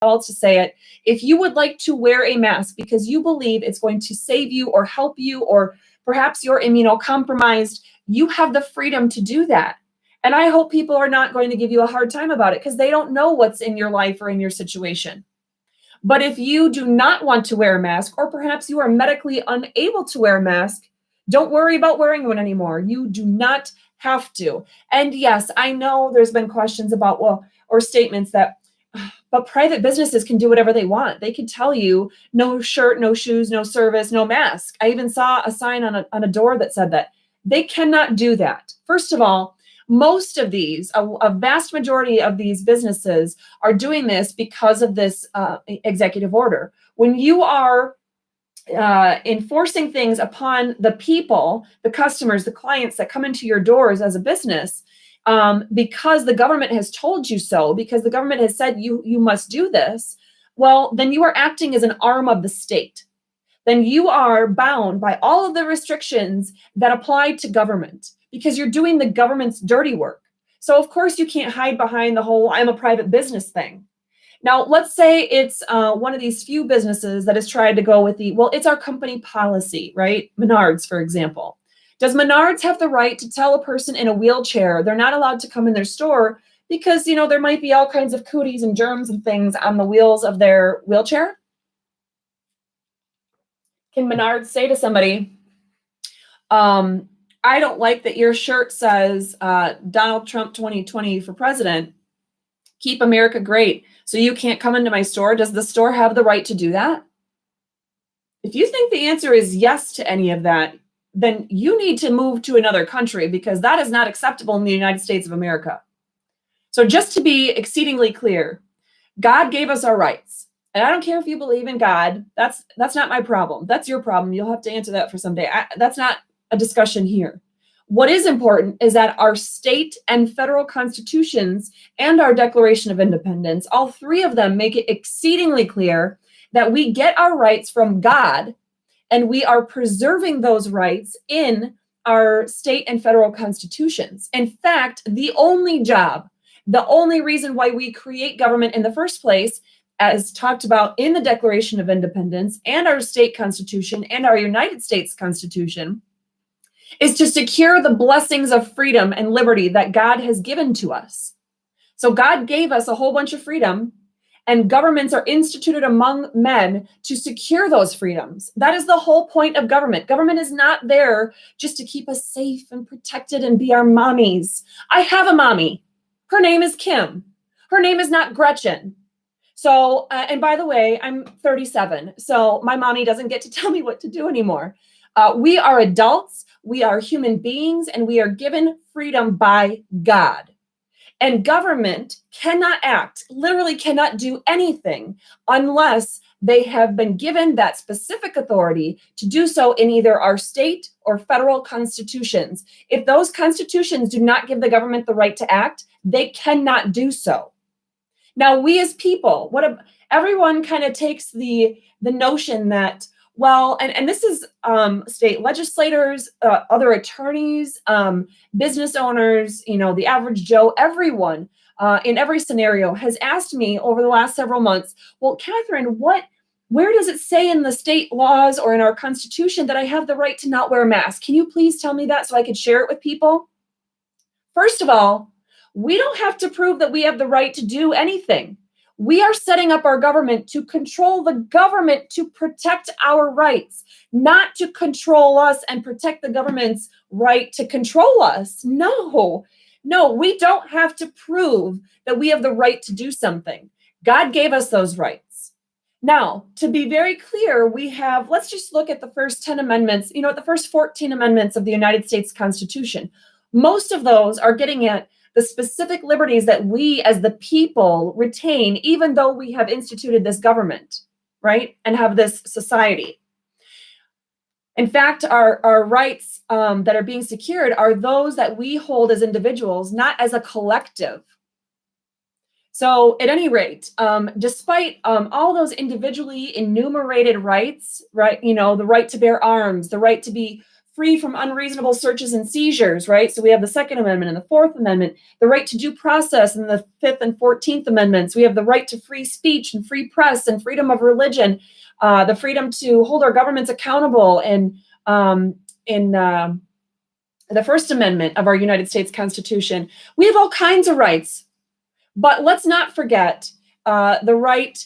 else to say it, if you would like to wear a mask because you believe it's going to save you or help you, or perhaps you're immunocompromised, you have the freedom to do that. And I hope people are not going to give you a hard time about it because they don't know what's in your life or in your situation. But if you do not want to wear a mask, or perhaps you are medically unable to wear a mask, don't worry about wearing one anymore. You do not have to. And yes, I know there's been questions about, well, or statements that, but private businesses can do whatever they want. They can tell you no shirt, no shoes, no service, no mask. I even saw a sign on a door that said that. They cannot do that. First of all, most of these, a vast majority of these businesses are doing this because of this executive order. When you are enforcing things upon the people, the customers, the clients that come into your doors as a business, because the government has told you so, because the government has said you must do this, well, then you are acting as an arm of the state. Then you are bound by all of the restrictions that apply to government because you're doing the government's dirty work. So of course you can't hide behind the whole I'm a private business thing. Now, let's say it's one of these few businesses that has tried to go with well, it's our company policy, right? Menards, for example. Does Menards have the right to tell a person in a wheelchair they're not allowed to come in their store because, there might be all kinds of cooties and germs and things on the wheels of their wheelchair? Can Menards say to somebody, I don't like that your shirt says Donald Trump 2020 for president, keep America great, so you can't come into my store? Does the store have the right to do that? If you think the answer is yes to any of that, then you need to move to another country because that is not acceptable in the United States of America. So just to be exceedingly clear, God gave us our rights. And I don't care if you believe in God. That's not my problem. That's your problem. You'll have to answer that for someday. That's not a discussion here. What is important is that our state and federal constitutions and our Declaration of Independence, all three of them make it exceedingly clear that we get our rights from God, and we are preserving those rights in our state and federal constitutions. In fact, the only reason why we create government in the first place, as talked about in the Declaration of Independence and our state constitution and our United States Constitution, is to secure the blessings of freedom and liberty that God has given to us. So God gave us a whole bunch of freedom, and governments are instituted among men to secure those freedoms. That is the whole point of government. Government is not there just to keep us safe and protected and be our mommies. I have a mommy. Her name is Kim. Her name is not Gretchen. So, and by the way, I'm 37, so my mommy doesn't get to tell me what to do anymore. We are adults, we are human beings, and we are given freedom by God. And government cannot act, literally cannot do anything unless they have been given that specific authority to do so in either our state or federal constitutions. If those constitutions do not give the government the right to act, they cannot do so. Now, we as people, everyone kind of takes the notion that, well, and this is state legislators, other attorneys, business owners, the average Joe, everyone in every scenario has asked me over the last several months, well, Catherine, where does it say in the state laws or in our constitution that I have the right to not wear a mask? Can you please tell me that so I could share it with people? First of all, we don't have to prove that we have the right to do anything. We are setting up our government to control the government to protect our rights, not to control us and protect the government's right to control us. No, we don't have to prove that we have the right to do something. God gave us those rights. Now, to be very clear, let's just look at the first 10 amendments, the first 14 amendments of the United States Constitution. Most of those are getting at the specific liberties that we as the people retain, even though we have instituted this government, right? And have this society. In fact, our rights that are being secured are those that we hold as individuals, not as a collective. So at any rate, despite all those individually enumerated rights, right? The right to bear arms, the right to be free from unreasonable searches and seizures, right? So we have the Second Amendment and the Fourth Amendment, the right to due process and the Fifth and 14th Amendments. We have the right to free speech and free press and freedom of religion, the freedom to hold our governments accountable, and in the First Amendment of our United States Constitution. We have all kinds of rights, but let's not forget the right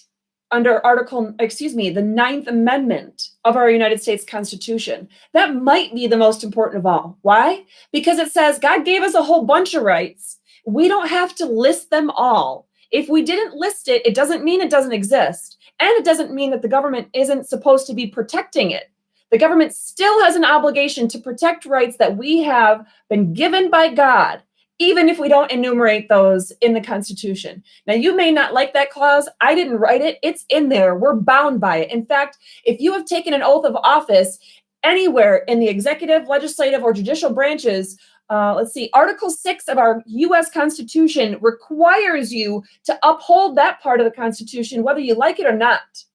under the Ninth Amendment of our United States Constitution. That might be the most important of all. Why? Because it says God gave us a whole bunch of rights. We don't have to list them all. If we didn't list it, it doesn't mean it doesn't exist. And it doesn't mean that the government isn't supposed to be protecting it. The government still has an obligation to protect rights that we have been given by God, even if we don't enumerate those in the Constitution. Now, you may not like that clause. I didn't write it. It's in there. We're bound by it. In fact, if you have taken an oath of office anywhere in the executive, legislative, or judicial branches, Article 6 of our U.S. Constitution requires you to uphold that part of the Constitution, whether you like it or not.